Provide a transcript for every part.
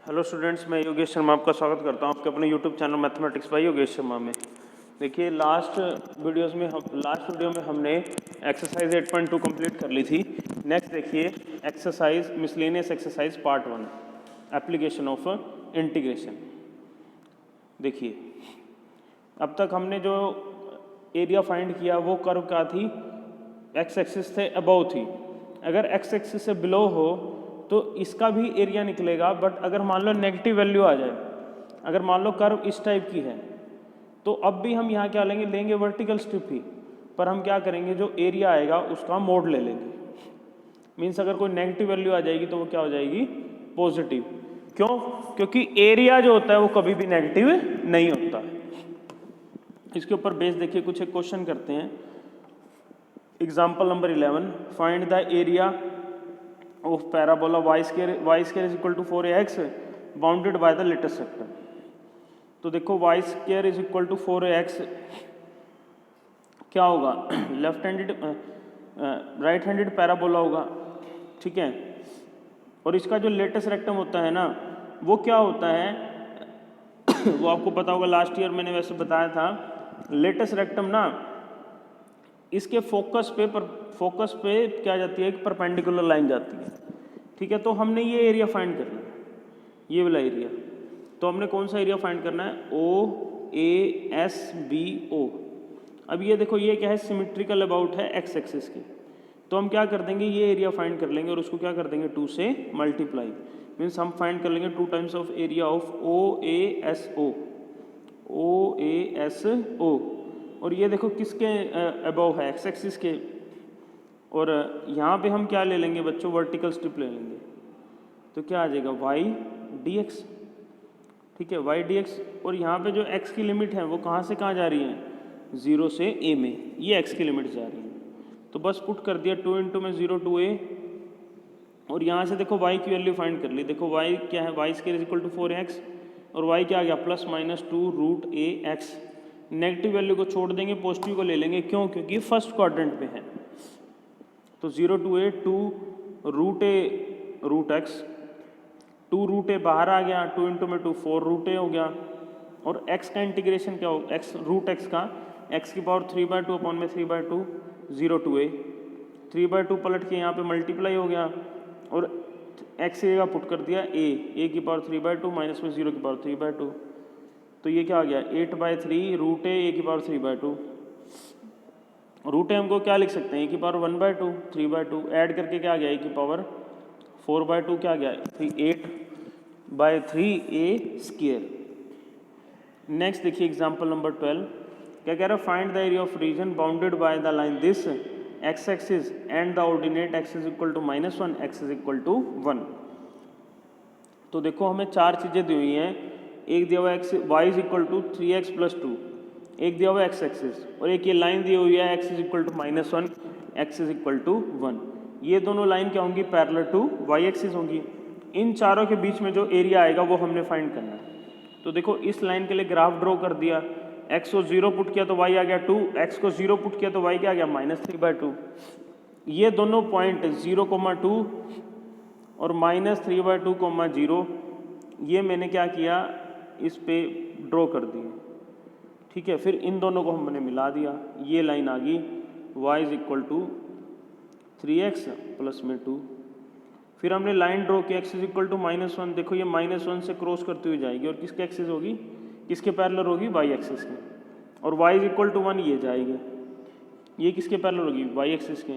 Hello students, मैं योगेश शर्मा आपका स्वागत करता हूं आपके अपने YouTube channel mathematics bye Yogesh Sharma में। देखिए लास्ट वीडियो में हमने एक्सरसाइज 8.2 कंप्लीट कर ली थी। नेक्स्ट देखिए exercise miscellaneous exercise part 1 application of integration. देखिए अब तक हमने जो एरिया फाइंड किया वो कर्व क्या थी, एक्स एक्सिस से अबव थी। अगर एक्स एक्सिस से बिलो हो तो इसका भी एरिया निकलेगा, बट अगर मान लो नेगेटिव वैल्यू आ जाए, अगर मान लो कर्व इस टाइप की है तो अब भी हम यहाँ क्या लेंगे वर्टिकल स्ट्रिप ही, पर हम क्या करेंगे जो एरिया आएगा उसका मोड ले लेंगे। मीन्स अगर कोई नेगेटिव वैल्यू आ जाएगी तो वो क्या हो जाएगी, पॉजिटिव। क्यों? क्योंकि एरिया जो होता है वो कभी भी नेगेटिव नहीं होता। इसके ऊपर बेस देखिए कुछ एक क्वेश्चन करते हैं। Example number 11, find the area of parabola y square is equal to 4ax bounded by the latest sector. तो देखो y square is equal to 4ax क्या होगा, left handed right handed parabola होगा, ठीक है। और इसका जो लेटेस्ट रेक्टम होता है ना वो क्या होता है वो आपको पता होगा, लास्ट ईयर मैंने वैसे बताया था। लेटेस्ट रेक्टम ना इसके फोकस पे क्या जाती है, एक परपेंडिकुलर लाइन जाती है, ठीक है। तो हमने ये एरिया फाइंड करना है, ये वाला एरिया। तो हमने कौन सा एरिया फाइंड करना है, OASBO। अब ये देखो ये क्या है, सिमेट्रिकल अबाउट है एक्स एक्सिस के। तो हम क्या कर देंगे, ये एरिया फाइंड कर लेंगे और उसको क्या कर देंगे 2 से मल्टीप्लाई। मीन्स हम फाइंड कर लेंगे 2 times of area of OASO। और ये देखो किसके अबव है, एक्स एक्सिस के। और यहाँ पे हम क्या ले लेंगे बच्चों, वर्टिकल स्ट्रिप ले लेंगे। तो क्या आ जाएगा y dx, ठीक है, y dx। और यहाँ पे जो x की लिमिट है वो कहाँ से कहाँ जा रही है, 0 से a में, ये x की लिमिट जा रही है। तो बस पुट कर दिया 2 इंटू में 0 to a। और यहाँ से देखो y की वैल्यू फाइंड कर ली। देखो y क्या है, y square is equal to 4x और y क्या आ गया plus minus 2 root a x. Negative value को छोड़ देंगे, पॉजिटिव को ले लेंगे। क्यों? क्योंकि फर्स्ट क्वाड्रेंट पे है। तो 0 to a 2 root a root x, 2 root a बाहर आ गया, 2 इंटू में 2 4 रूट ए हो गया। और x का इंटीग्रेशन क्या हो, x रूट एक्स का x की पावर 3/2 अपॉन में 3/2 0 to a 3/2 पलट के यहाँ पे मल्टीप्लाई हो गया और x की जगह पुट कर दिया a की पावर 3/2 माइनस में 0 की पावर 3/2। तो ये क्या आ गया 8/3 रूट ए की पावर 3/2। रूट ए हमको क्या लिख सकते हैं, a की पावर 1/2 3/2 ऐड करके क्या आ गया, a की पावर 4/2 क्या आ गया 8/3 स्क्वायर। नेक्स्ट देखिए एग्जांपल नंबर 12, क्या कह रहा है, find the area of region bounded by the line this x axis and the ordinate x is equal to -1 x is equal to 1। तो देखो हमें चार चीज़ें दी हुई हैं। एक दिया हुआ x y is equal to 3x + 2, एक दिया हुआ एक्स एक्सिस, और एक ये लाइन दी हुई है x is equal to -1 x is equal to 1। ये दोनों लाइन क्या होंगी, पैरेलल टू वाई एक्सिस होंगी। इन चारों के बीच में जो एरिया आएगा वो हमने फाइंड करना है। तो देखो इस लाइन के लिए ग्राफ ड्रॉ कर दिया, x को 0 पुट किया तो y आ गया 2, x को 0 पुट किया तो y क्या आ गया -3/2। ये दोनों पॉइंट 0,2 और -3/2, 0 ये मैंने क्या किया, इस पे ड्रॉ कर दिए, ठीक है। फिर इन दोनों को हमने मिला दिया, ये लाइन आ गई y is equal to 3x plus में 2। फिर हमने लाइन ड्रॉ की x इज इक्वल टू -1। देखो ये -1 से क्रॉस करती हुई जाएगी और किसके एक्सिस होगी, किसके पैरेलल होगी, y एक्सिस के। और y इज इक्वल टू 1 ये जाएगी, ये किसके पैरेलल होगी, y एक्सिस के।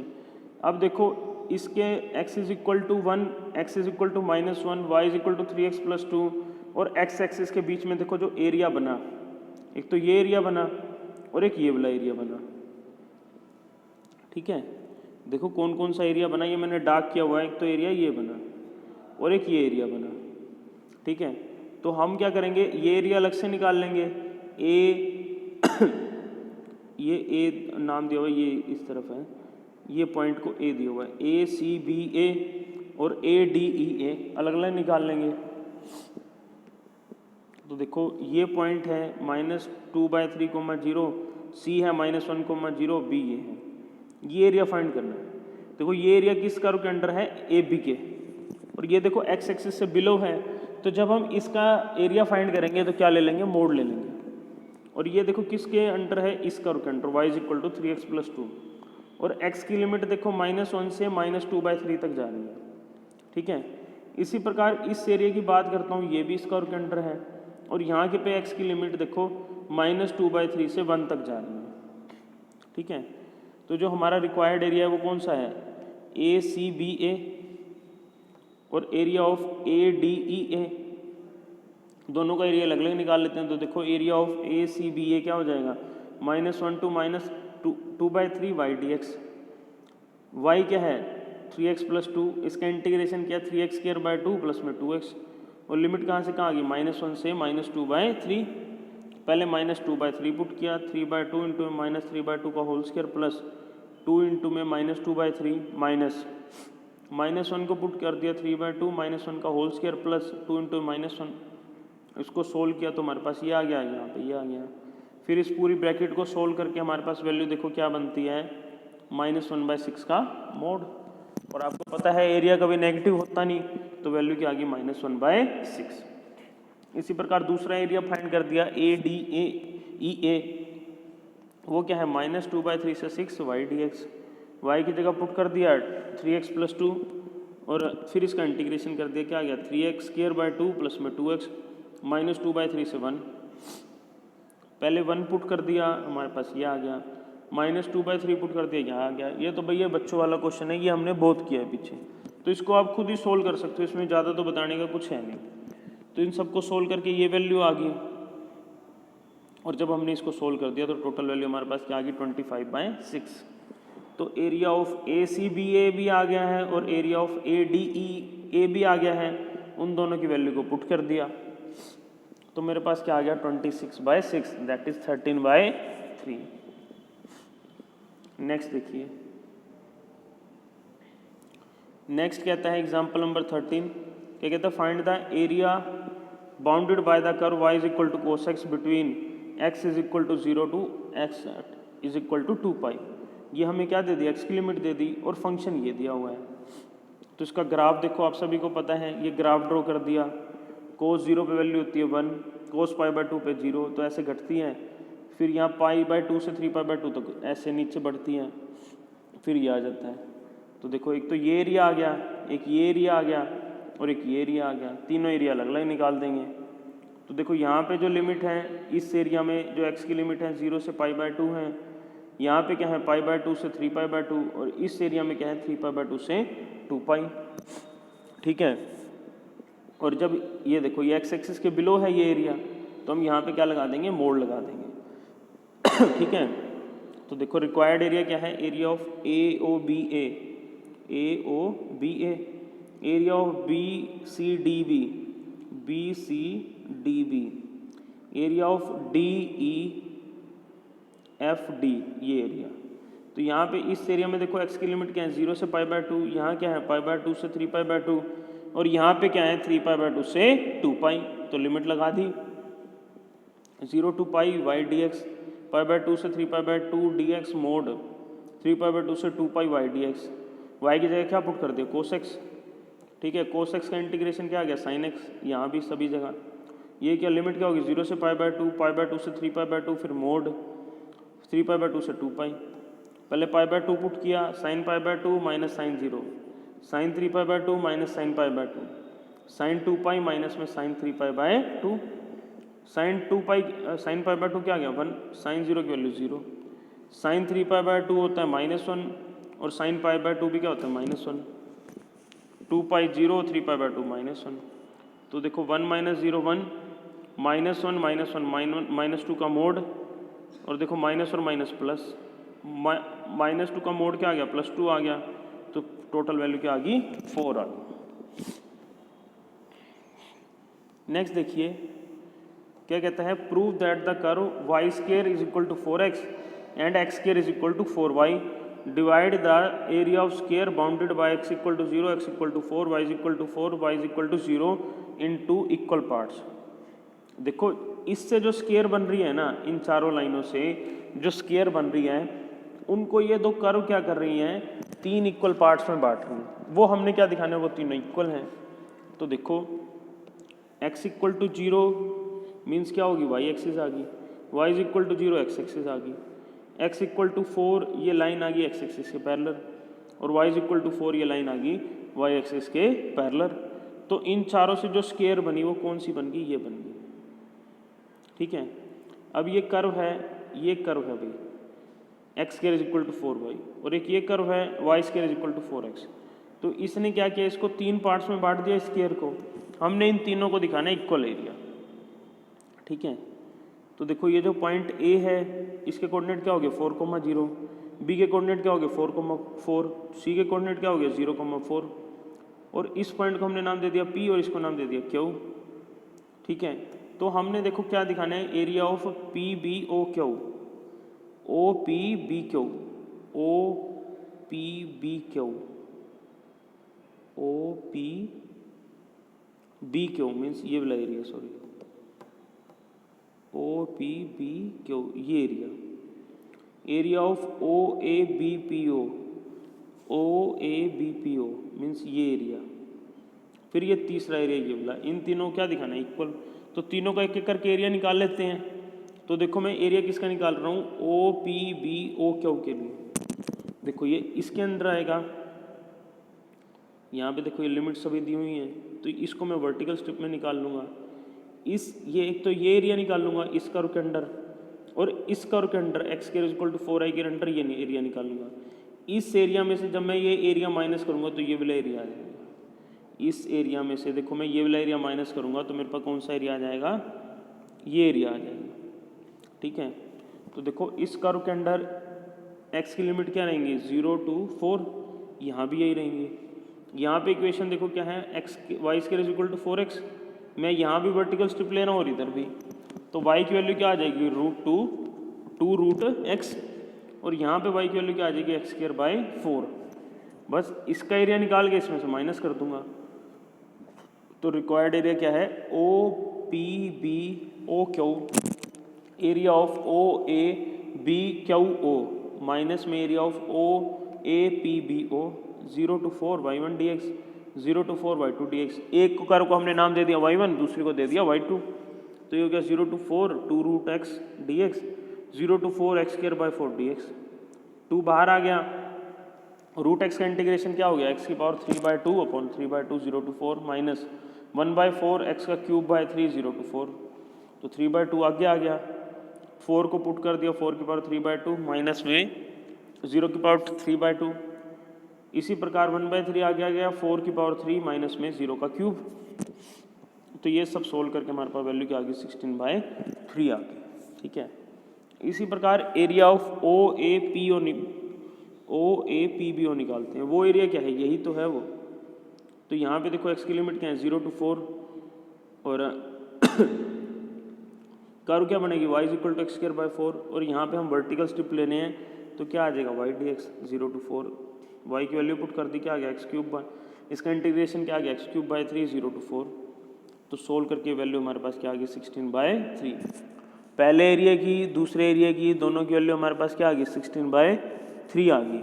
अब देखो इसके x is equal to 1, x is equal to -1, y is equal to 3x plus 2 और x एक्सिस के बीच में देखो जो एरिया बना, एक तो ये एरिया बना और एक ये वाला एरिया बना, ठीक है। देखो कौन कौन सा एरिया बना, ये मैंने डार्क किया हुआ है। एक तो एरिया ये बना और एक ये एरिया बना, ठीक है। तो हम क्या करेंगे, ये एरिया अलग से निकाल लेंगे। ये ए नाम दिया हुआ है, ये इस तरफ है, ये पॉइंट को ए दिया हुआ है, ACBA और ADEA अलग अलग निकाल लेंगे। तो देखो ये पॉइंट है -2/3, 0, C है -1,0, B ये है। ये एरिया फाइंड करना है। देखो ये एरिया किस कर्व के अंडर है, AB के। और ये देखो x एक्सिस से बिलो है तो जब हम इसका एरिया फाइंड करेंगे तो क्या ले लेंगे, मोड ले लेंगे। और ये देखो किसके अंडर है, इस कर्व के under, y is equal to 3x plus 2, और x की लिमिट देखो -1 से -2/3 तक जा रही है, ठीक है। इसी प्रकार इस एरिया की बात करता हूँ, ये भी इस कर्व के अंडर है, और यहाँ के पे x की लिमिट देखो -2/3 से 1 तक जा रही है, ठीक है। तो जो हमारा रिक्वायर्ड एरिया है वो कौन सा है, ACBA, और एरिया ऑफ ADEA, दोनों का एरिया अलग अलग निकाल लेते हैं। तो देखो एरिया ऑफ ACBA क्या हो जाएगा, -1 to -2/3 y dx, y क्या है 3x प्लस 2, इसका इंटीग्रेशन किया 3x² 2 प्लस में 2x, और लिमिट कहाँ से कहाँ आ गई, -1 से -2/3, पहले -2/3 पुट किया, 3/2 इंटू -3/2 का होल स्क्वायर प्लस 2 इंटू में -2/3 माइनस -1 को पुट कर दिया 3/2 -1 का होल स्क्वायर प्लस 2 इंटू -1, इसको सोल्व किया तो हमारे पास ये आ गया, यहाँ पे ये आ गया। फिर इस पूरी ब्रैकेट को सोल्व करके हमारे पास वैल्यू देखो क्या बनती है, -1/6 का मोड, और आपको पता है एरिया कभी नेगेटिव होता नहीं, तो वैल्यू क्या आ गई -1/6। इसी प्रकार दूसरा एरिया फाइंड कर दिया ADEA, वो क्या है -2/3 से 6 y dx, y की जगह पुट कर दिया 3x प्लस 2, और फिर इसका इंटीग्रेशन कर दिया, क्या आ गया 3x² 2 प्लस में 2x, -2/3 से 1, पहले 1 पुट कर दिया, हमारे पास ये आ गया, -2/3 पुट कर दिया, यहाँ आ गया। ये तो भैया बच्चों वाला क्वेश्चन है, ये हमने बहुत किया है पीछे, तो इसको आप खुद ही सोल्व कर सकते हो, इसमें ज़्यादा तो बताने का कुछ है नहीं। तो इन सबको सोल्व करके ये वैल्यू आ गई, और जब हमने इसको सोल्व कर दिया तो टोटल वैल्यू हमारे पास क्या आ गई 25/6। तो एरिया ऑफ ACBA भी आ गया है और एरिया ऑफ ADEA भी आ गया है, उन दोनों की वैल्यू को पुट कर दिया, तो मेरे पास क्या आ गया 26/6, दैट इज 13/3। नेक्स्ट देखिए, नेक्स्ट कहता है एग्जाम्पल नंबर 13, क्या कहता है, find the area bounded by the curve y is equal to cos x between x is equal to 0 to x is equal to 2π। ये हमें क्या दे दिया, x की लिमिट दे दी और फंक्शन ये दिया हुआ है। तो इसका ग्राफ देखो, आप सभी को पता है, ये ग्राफ ड्रॉ कर दिया, cos 0 पे वैल्यू होती है 1, cos π/2 पे 0, तो ऐसे घटती हैं, फिर यहाँ π/2 से 3π/2 तक ऐसे नीचे बढ़ती हैं, फिर ये आ जाता है। तो देखो एक तो ये एरिया आ गया, एक ये एरिया आ गया, और एक ये एरिया आ गया, तीनों एरिया अलग अलग निकाल देंगे। तो देखो यहाँ पे जो लिमिट है, इस एरिया में जो x की लिमिट है 0 से π/2 है, यहाँ पे क्या है π/2 से 3π/2, और इस एरिया में क्या है 3π/2 से 2π, ठीक है। और जब ये देखो ये x एक्सिस के बिलो है ये एरिया, तो हम यहाँ पे क्या लगा देंगे, मोड लगा देंगे, ठीक है। तो देखो रिक्वायर्ड एरिया क्या है, area of AOBA, area of BCDB, area of DEFD, ये एरिया। तो यहाँ पे इस एरिया में देखो x की लिमिट क्या है 0 से π/2, यहाँ क्या है π/2 से 3π/2, और यहाँ पे क्या है 3π/2 से 2π, तो लिमिट लगा दी 0 to π y dx, π/2 से 3π/2 dx मोड 3π/2 से 2π y dx, y की जगह क्या पुट कर दिया cos x, ठीक है। cos x का इंटीग्रेशन क्या आ गया sin x, यहाँ भी सभी जगह ये क्या लिमिट क्या होगी 0 से π/2 से 3π/2, फिर मोड 3π/2 से 2π, पहले π/2 पुट किया, sin π/2 minus sin 0, sin 3π/2 minus sin π/2, sin 2π minus में sin 3π/2, sin π/2 क्या आ गया 1, sin 0 की वैल्यू 0, sin 3π/2 होता है -1, और sin π/2 भी क्या होता है -1, 2π 0 3π/2 -1। तो देखो 1 - 0 1, -1 -2 का मोड, और देखो माइनस और माइनस प्लस, -2 का मोड क्या आ गया +2 आ गया, तो टोटल वैल्यू क्या आ गई 4 आ गई। नेक्स्ट देखिए क्या कहता है, prove that the curve y² is equal to 4x and x² is equal to 4y, divide the area of square bounded by x equal to 0, x equal to 4, y equal to 4, y equal to 0 into equal parts. देखो इससे जो square बन रही है ना, इन चारों लाइनों से जो स्क्वायर बन रही है, उनको ये दो कर्व क्या कर रही हैं, 3 इक्वल पार्ट्स में बांट रही हैं। वो हमने क्या दिखाना है, वो तीनों इक्वल हैं। तो देखो x इक्वल टू 0 मीन्स क्या होगी, y एक्सिस आ गई, y is equal to 0 x axis आ गई, x इक्वल टू 4 ये लाइन आ गई x एक्सिस के पैरेलल, और y इज इक्वल टू 4 ये लाइन आ गई y एक्सिस के पैरेलल। तो इन चारों से जो स्क्वायर बनी वो कौन सी बन गई, ये बन गई। ठीक है, अब ये कर्व है, ये कर्व है भाई, x square is equal to 4y, और एक ये कर्व है y square is equal to 4x। तो इसने क्या किया, इसको 3 पार्ट्स में बांट दिया स्क्वायर को, हमने इन तीनों को दिखाना है इक्वल एरिया। ठीक है, तो देखो ये जो पॉइंट A है इसके कोऑर्डिनेट क्या हो गए 4,0, B के कोऑर्डिनेट क्या हो गए 4,4, C के कोऑर्डिनेट क्या हो गया 0,4, और इस पॉइंट को हमने नाम दे दिया P और इसको नाम दे दिया Q। ठीक है, तो हमने देखो क्या दिखाना है, area of PBOQ, OPBQ, OPBQ, OPBQ means ये वाला एरिया, सॉरी OPBQ, ये area, area of OABPO, OABPO means ये एरिया, फिर ये तीसरा एरिया ये वाला, इन तीनों क्या दिखाना है इक्वल। तो तीनों का एक एक करके एरिया निकाल लेते हैं। तो देखो मैं एरिया किसका निकाल रहा हूँ, OPBOQ के लिए। देखो ये इसके अंदर आएगा, यहाँ पे देखो ये लिमिट सभी दी हुई हैं, तो इसको मैं वर्टिकल स्ट्रिप में निकाल लूँगा। ये एक तो ये एरिया निकाल लूँगा इस कर्व के अंडर, और इस कर्व के under x square equal to 4i के अंडर ये एरिया निकाल लूँगा। इस एरिया में से जब मैं ये एरिया माइनस करूँगा तो ये वाला एरिया आ जाएगा। इस एरिया में से देखो मैं ये वाला एरिया माइनस करूँगा तो मेरे पास कौन सा एरिया आ जाएगा, ये एरिया आ जाएगा। ठीक है, तो देखो इस कर्व के अंडर x की लिमिट क्या रहेंगी 0 to 4, यहाँ भी यही रहेंगी। यहाँ पे इक्वेशन देखो क्या है, y square is equal to 4x, मैं यहाँ भी वर्टिकल स्ट्रिप लेना और इधर भी, तो y की वैल्यू क्या आ जाएगी √2 रूट x, और यहाँ पे y की वैल्यू क्या आ जाएगी x स्क्वायर बाय 4। बस इसका एरिया निकाल के इसमें से माइनस कर दूंगा, तो रिक्वायर्ड एरिया क्या है OPBOQ, area of OABQO minus में area of OAPBO, 0 to 4y1 dx, 0 to 4y2 dx। एक कर्व को हमने नाम दे दिया y1, दूसरे को दे दिया y2, तो ये हो गया 0 to 4 2 root x dx, 0 to 4 x square by 4 dx। 2 बाहर आ गया, रूट x का इंटीग्रेशन क्या हो गया x की power 3/2 upon 3/2 0 to 4 minus 1/4 x का क्यूब बाय 3 0 to 4, तो 3/2 आगे आ गया, 4 को पुट कर दिया 4 की पावर 3/2 माइनस में 0 की पावर 3/2, इसी प्रकार 1/3 आगे आ गया 4 की पावर 3 माइनस में 0 का क्यूब। तो ये सब सोल्व करके हमारे पास वैल्यू क्या आ गई 16/3 आ गई। ठीक है, इसी प्रकार एरिया ऑफ OAPBO निकालते हैं। वो एरिया क्या है, यही तो है वो। तो यहाँ पे देखो x की लिमिट क्या है 0 to 4, और कर्व क्या बनेगी y is equal to x square by 4, और यहाँ पे हम वर्टिकल स्ट्रिप लेने हैं तो क्या आ जाएगा y dx 0 to 4, y की वैल्यू पुट कर दी, क्या आ गया x क्यूब बाय, इसका इंटीग्रेशन क्या आ गया x क्यूब बाय 3 0 to 4। तो सोल्व करके वैल्यू हमारे पास क्या आ गई 16/3। पहले एरिया की दूसरे एरिया की दोनों की वैल्यू हमारे पास क्या आ गई 16/3 आ गई।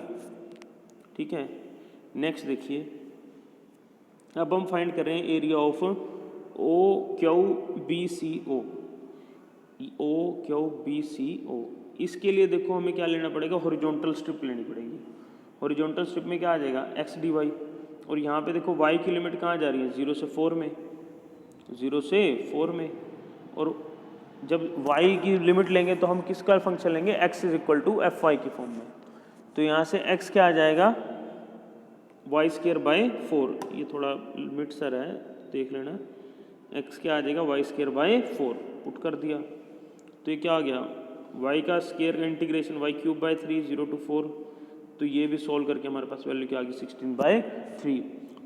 ठीक है, नेक्स्ट देखिए, अब हम फाइंड कर रहे हैं एरिया ऑफ OQBCO। इसके लिए देखो हमें क्या लेना पड़ेगा, हॉरिजॉन्टल स्ट्रिप लेनी पड़ेगी। हॉरिजॉन्टल स्ट्रिप में क्या आ जाएगा x dy, और यहाँ पे देखो y की लिमिट कहाँ जा रही है 0 से 4 में, 0 से 4 में, और जब y की लिमिट लेंगे तो हम किसका फंक्शन लेंगे x is equal to fy की फॉर्म में। तो यहाँ से x क्या आ जाएगा y स्क्वायर बाय 4, ये थोड़ा लिमिट सर है देख लेना, x क्या आ जाएगा y स्क्वायर बाय 4 पुट कर दिया, तो ये क्या आ गया y का स्क्वायर का integration y cube by 3 0 to 4। तो ये भी सोल्व करके हमारे पास वैल्यू क्या आ गई 16/3।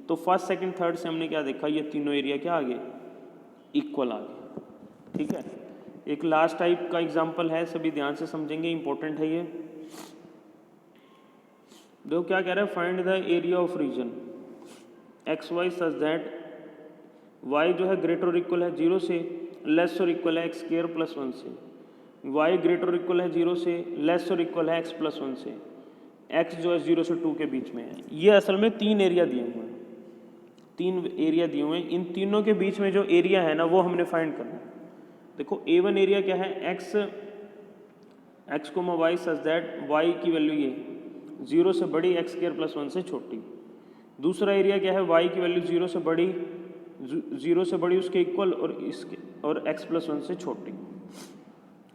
तो फर्स्ट सेकंड थर्ड से हमने क्या देखा, ये तीनों एरिया क्या आ गए इक्वल आ गए। ठीक है, एक लास्ट टाइप का एग्जांपल है, सभी ध्यान से समझेंगे, इंपॉर्टेंट है ये। देखो क्या कह रहा है, find the area of region x y such that y जो है ग्रेटर और इक्वल है 0 से, लेस और इक्वल है x स्क्वायर प्लस 1 से, y ग्रेटर और इक्वल है 0 से, लेस और इक्वल है x प्लस 1 से, x जो है 0 से 2 के बीच में है। ये असल में 3 एरिया दिए हुए हैं, तीन एरिया दिए हुए हैं, इन तीनों के बीच में जो एरिया है ना वो हमने फाइंड करना है। देखो A1 एरिया क्या है, x comma y such that y की वैल्यू ये 0 से बड़ी x स्क्वायर प्लस 1 से छोटी। दूसरा एरिया क्या है, y की वैल्यू 0 से बड़ी उसके इक्वल और x प्लस 1 से छोटी।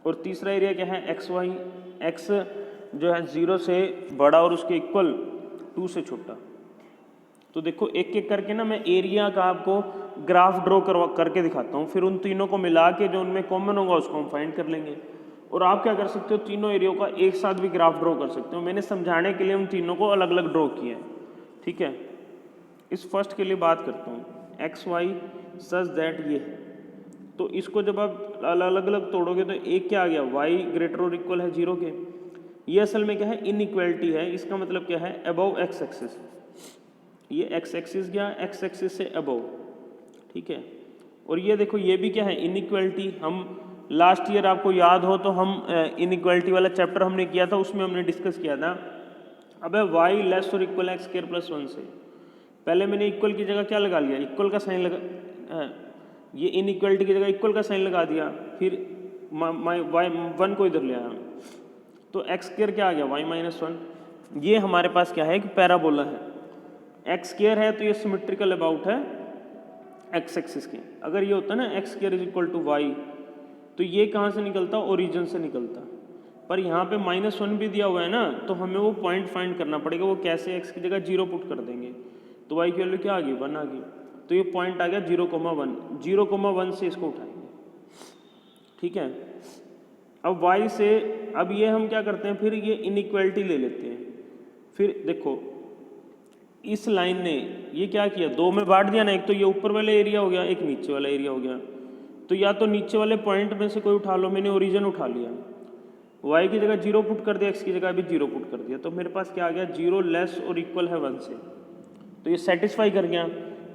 और तीसरा एरिया क्या है, x जो है 0 से बड़ा और उसके इक्वल 2 से छोटा। तो देखो एक एक करके ना मैं एरिया का आपको ग्राफ ड्रॉ करके दिखाता हूँ, फिर उन तीनों को मिला के जो उनमें कॉमन होगा उसको हम फाइंड कर लेंगे। और आप क्या कर सकते हो, तीनों एरिया का एक साथ भी ग्राफ ड्रॉ कर सकते हो। मैंने समझाने के लिए उन तीनों को अलग अलग ड्रॉ किया है, ठीक है। इस फर्स्ट के लिए बात करता हूँ, एक्स वाई सच दैट ये है। तो इसको जब आप अलग अलग तोड़ोगे तो एक क्या आ गया, y ग्रेटर और इक्वल है 0 के। ये असल में क्या है, इनइक्वालिटी है। इसका मतलब क्या है, अबव एक्स एक्सिस। ये एक्स एक्सिस गया एक्स एक्सिस से अबव, ठीक है। और ये देखो ये भी क्या है, इनइक्वालिटी। हम लास्ट ईयर आपको याद हो तो हम इनइक्वालिटी वाला चैप्टर हमने किया था, उसमें हमने डिस्कस किया था। अब y लेस और इक्वल एक्स स्क्वायर प्लस 1 से पहले मैंने इक्वल की जगह क्या लगा लिया, इक्वल का साइन लगा, ये इनइक्वालिटी की जगह इक्वल का साइन लगा दिया, फिर y 1 को इधर ले आया, तो एक्स स्क्वायर क्या आ गया, y माइनस 1। ये हमारे पास क्या है कि पैराबोला है, एक्स स्क्वायर है तो ये सिमेट्रिकल अबाउट है एक्स एक्सिस के। अगर ये होता ना x square is equal to y, तो ये कहाँ से निकलता, ओरिजिन से निकलता। पर यहाँ पे -1 भी दिया हुआ है ना, तो हमें वो पॉइंट फाइंड करना पड़ेगा। वो कैसे, एक्स की जगह 0 पुट कर देंगे तो वाई की वैल्यू क्या आ गई, 1 आ गई। तो ये पॉइंट आ गया 0,1, 0,1 से इसको उठाएंगे, ठीक है। अब y से, अब ये हम क्या करते हैं, फिर ये इनइक्वालिटी ले लेते हैं। फिर देखो इस लाइन ने ये क्या किया, दो में बांट दिया ना, एक तो ये ऊपर वाला एरिया हो गया, एक नीचे वाला एरिया हो गया। तो या तो नीचे वाले पॉइंट में से कोई उठा लो, मैंने ओरिजिन उठा लिया, y की जगह 0 पुट कर दिया, x की जगह भी 0 पुट कर दिया, तो मेरे पास क्या आ गया, 0 लेस और इक्वल है 1 से। तो ये सेटिस्फाई कर गया,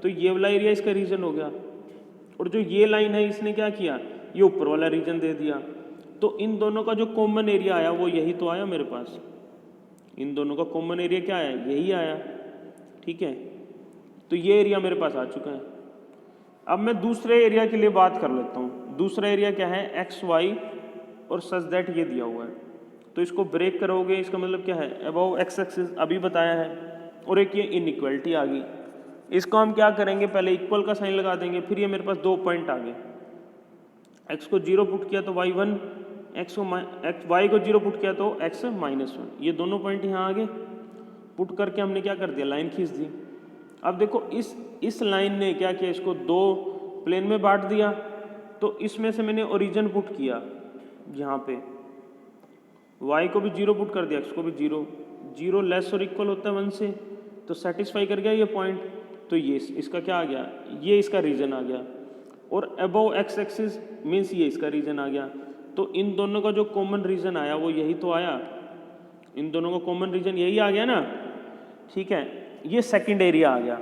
तो ये वाला एरिया इसका रीजन हो गया। और जो ये लाइन है इसने क्या किया, ये ऊपर वाला रीजन दे दिया। तो इन दोनों का जो कॉमन एरिया आया वो यही तो आया मेरे पास। इन दोनों का कॉमन एरिया क्या आया, यही आया, ठीक है। तो ये एरिया मेरे पास आ चुका है। अब मैं दूसरे एरिया के लिए बात कर लेता हूँ। दूसरा एरिया क्या है, एक्स वाई और सच दैट ये दिया हुआ है। तो इसको ब्रेक करोगे, इसका मतलब क्या है, अबव एक्स एक्सिस अभी बताया है, और एक ये इनइक्वालिटी आ गई। इसको हम क्या करेंगे, पहले इक्वल का साइन लगा देंगे, फिर ये मेरे पास दो पॉइंट आ गए। एक्स को 0 पुट किया तो वाई 1, वाई को 0 पुट किया तो एक्स -1। ये दोनों पॉइंट यहाँ आ गए। पुट करके हमने क्या कर दिया, लाइन खींच दी। अब देखो इस लाइन ने क्या किया, इसको दो प्लेन में बांट दिया। तो इसमें से मैंने ओरिजिन पुट किया यहाँ पे, y को भी 0 पुट कर दिया, x को भी 0, 0 लेस और इक्वल होता है 1 से, तो सेटिस्फाई कर गया ये पॉइंट। तो ये इसका क्या आ गया, ये इसका रीजन आ गया। और अबव एक्स एक्सिस मीन्स ये इसका रीजन आ गया। तो इन दोनों का जो कॉमन रीजन आया वो यही तो आया, इन दोनों का कॉमन रीजन यही आ गया ना, ठीक है। ये सेकंड एरिया आ गया।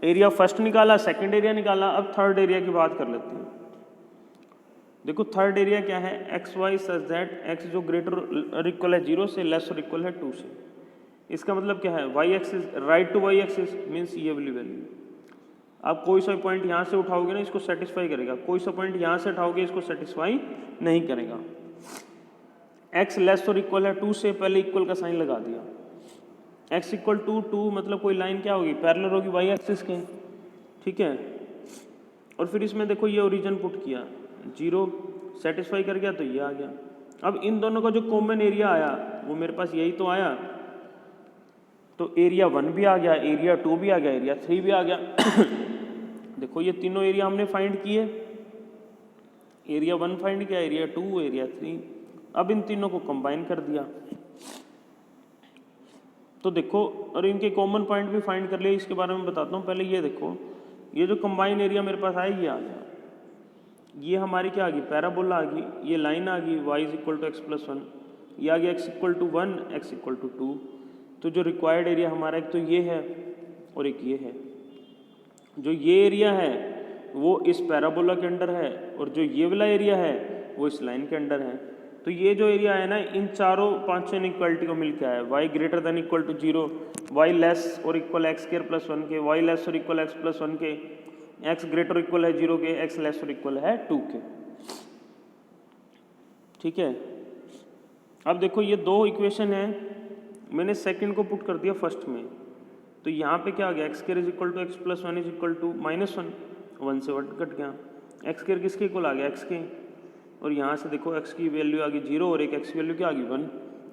एरिया फर्स्ट निकाला, सेकंड एरिया निकाला। अब थर्ड एरिया की बात कर लेते हैं। देखो थर्ड एरिया क्या है, x y such that x जो ग्रेटर और इक्वल है 0 से, लेस और इक्वल है 2 से। इसका मतलब क्या है, y axis right to y axis means ये वाली वैल्यू। आप कोई सा पॉइंट यहाँ से उठाओगे ना, इसको सेटिस्फाई करेगा। कोई सा पॉइंट यहाँ से उठाओगे, इसको सेटिस्फाई नहीं करेगा। एक्स लेस और इक्वल है 2 से, पहले इक्वल का साइन लगा दिया। एक्स इक्वल टू 2 मतलब कोई लाइन क्या होगी, पैरेलल होगी वाई एक्सिस के, ठीक है। और फिर इसमें देखो ये ओरिजिन पुट किया, 0 सेटिस्फाई कर गया तो ये आ गया। अब इन दोनों का जो कॉमन एरिया आया वो मेरे पास यही तो आया। तो एरिया 1 भी आ गया, एरिया 2 भी आ गया, एरिया 3 भी आ गया। देखो ये तीनों एरिया हमने फाइंड किए, एरिया 1 फाइंड किया, एरिया 2, एरिया 3। अब इन तीनों को कंबाइन कर दिया तो देखो, और इनके कॉमन पॉइंट भी फाइंड कर लिए। इसके बारे में बताता हूँ। पहले ये देखो, ये जो कंबाइन एरिया मेरे पास आया ये आ गया। ये हमारी क्या आ गई, पैराबोला आ गई। ये लाइन आ गई y is equal to x plus 1, ये आ गया x equal to 1, x equal to 2। तो जो रिक्वायर्ड एरिया हमारा एक तो ये है और एक ये है। जो ये एरिया है वो इस पैराबोला के अंडर है, और जो ये वाला एरिया है वो इस लाइन के अंडर है। तो ये जो एरिया है ना इन चारों पांचों इनइक्वालिटी को मिल के आया, y greater than equal to 0, y less और इक्वल एक्स स्क्वायर प्लस 1 के, y लेस और इक्वल एक्स प्लस 1 के, x ग्रेटर इक्वल है 0 के, x लेस और इक्वल है 2 के। ठीक है, अब देखो ये दो इक्वेशन है, मैंने सेकंड को पुट कर दिया फर्स्ट में, तो यहाँ पे क्या आ गया, x square is equal to x plus 1 is equal to -1, 1 से 1 कट गया, एक्स स्क्वायर किसके इक्वल आ गया, एक्स के, और यहाँ से देखो x की वैल्यू आ गई 0 और एक x की वैल्यू क्या आ गई 1,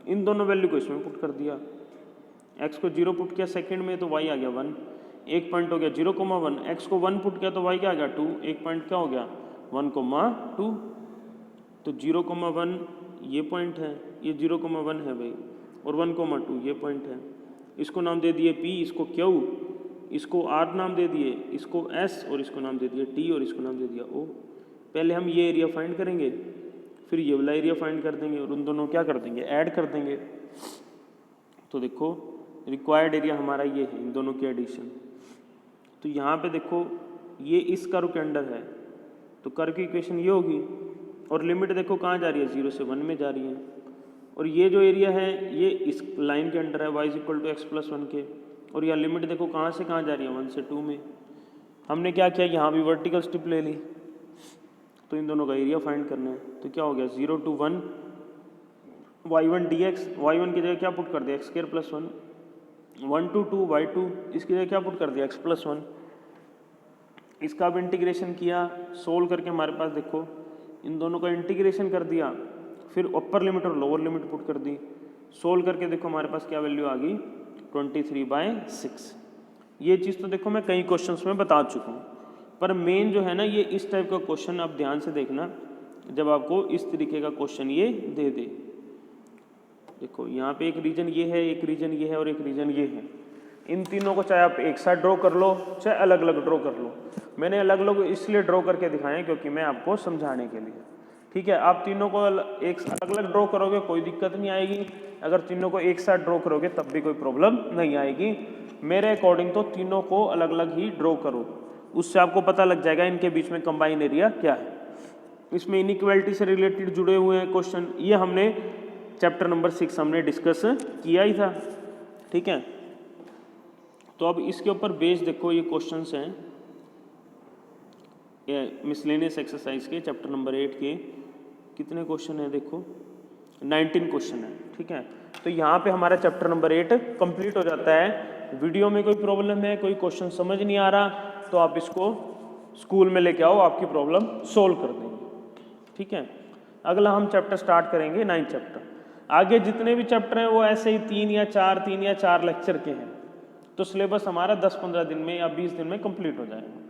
इन दोनों वैल्यू को इसमें पुट कर दिया, x को 0 पुट किया सेकंड में तो y आ गया 1, एक पॉइंट हो गया 0,1, x को 1 पुट किया तो y क्या आ गया 2, एक पॉइंट क्या हो गया 1,2, तो 0,1 ये पॉइंट है, ये 0,1 है भाई, और 1,2 ये पॉइंट है, इसको नाम दे दिए P, इसको Q, इसको R नाम दे दिए, इसको S और इसको नाम दे दिए T और इसको नाम दे दिया O। पहले हम ये एरिया फाइंड करेंगे, फिर ये वाला एरिया फाइंड कर देंगे और उन दोनों क्या कर देंगे, ऐड कर देंगे। तो देखो रिक्वायर्ड एरिया हमारा ये है, इन दोनों की एडिशन। तो यहाँ पे देखो ये इस कर्व के अंडर है, तो कर्व की इक्वेशन ये होगी, और लिमिट देखो कहाँ जा रही है, 0 से 1 में जा रही है, और ये जो एरिया है ये इस लाइन के अंडर है, y is equal to x plus 1 के, और यह लिमिट देखो कहाँ से कहाँ जा रही है, 1 से 2 में। हमने क्या किया, यहाँ भी वर्टिकल स्ट्रिप ले ली, तो इन दोनों का एरिया फाइंड करना है, तो क्या हो गया 0 to 1 y1 dx, y1 की जगह क्या पुट कर दिया x square plus 1, 1 to 2 y2, इसकी जगह क्या पुट कर दिया एक्स प्लस 1, इसका अब इंटीग्रेशन किया, सोल्व करके हमारे पास देखो इन दोनों का इंटीग्रेशन कर दिया, फिर अपर लिमिट और लोअर लिमिट पुट कर दी, सोल्व करके देखो हमारे पास क्या वैल्यू आ गई 23/6। ये चीज़ तो देखो मैं कई क्वेश्चंस में बता चुका हूँ, पर मेन जो है ना ये इस टाइप का क्वेश्चन आप ध्यान से देखना, जब आपको इस तरीके का क्वेश्चन ये दे दे। देखो यहाँ पे एक रीजन ये है, एक रीजन ये है और एक रीजन ये है, इन तीनों को चाहे आप एक साथ ड्रॉ कर लो चाहे अलग अलग ड्रॉ कर लो, मैंने अलग अलग इसलिए ड्रॉ करके दिखाए हैं क्योंकि मैं आपको समझाने के लिए। ठीक है, आप तीनों को एक अलग अलग ड्रॉ करोगे कोई दिक्कत नहीं आएगी, अगर तीनों को एक साथ ड्रॉ करोगे तब भी कोई प्रॉब्लम नहीं आएगी। मेरे अकॉर्डिंग तो तीनों को अलग अलग ही ड्रॉ करो, उससे आपको पता लग जाएगा इनके बीच में कंबाइन एरिया क्या है। इसमें इनइक्वालिटी से रिलेटेड जुड़े हुए हैं क्वेश्चन, ये हमने चैप्टर नंबर 6 हमने डिस्कस किया ही था। ठीक है, तो अब इसके ऊपर बेस देखो ये क्वेश्चंस हैं मिसलेनियस एक्सरसाइज के चैप्टर नंबर 8 के, कितने क्वेश्चन है देखो 19 क्वेश्चन है। ठीक है, तो यहाँ पे हमारा चैप्टर नंबर 8 कंप्लीट हो जाता है। वीडियो में कोई प्रॉब्लम है, कोई क्वेश्चन समझ नहीं आ रहा, तो आप इसको स्कूल में लेके आओ, आपकी प्रॉब्लम सोल्व कर देंगे। ठीक है, अगला हम चैप्टर स्टार्ट करेंगे 9 चैप्टर। आगे जितने भी चैप्टर हैं वो ऐसे ही 3 या 4 लेक्चर के हैं, तो सिलेबस हमारा 10-15 दिन में या 20 दिन में कंप्लीट हो जाएगा।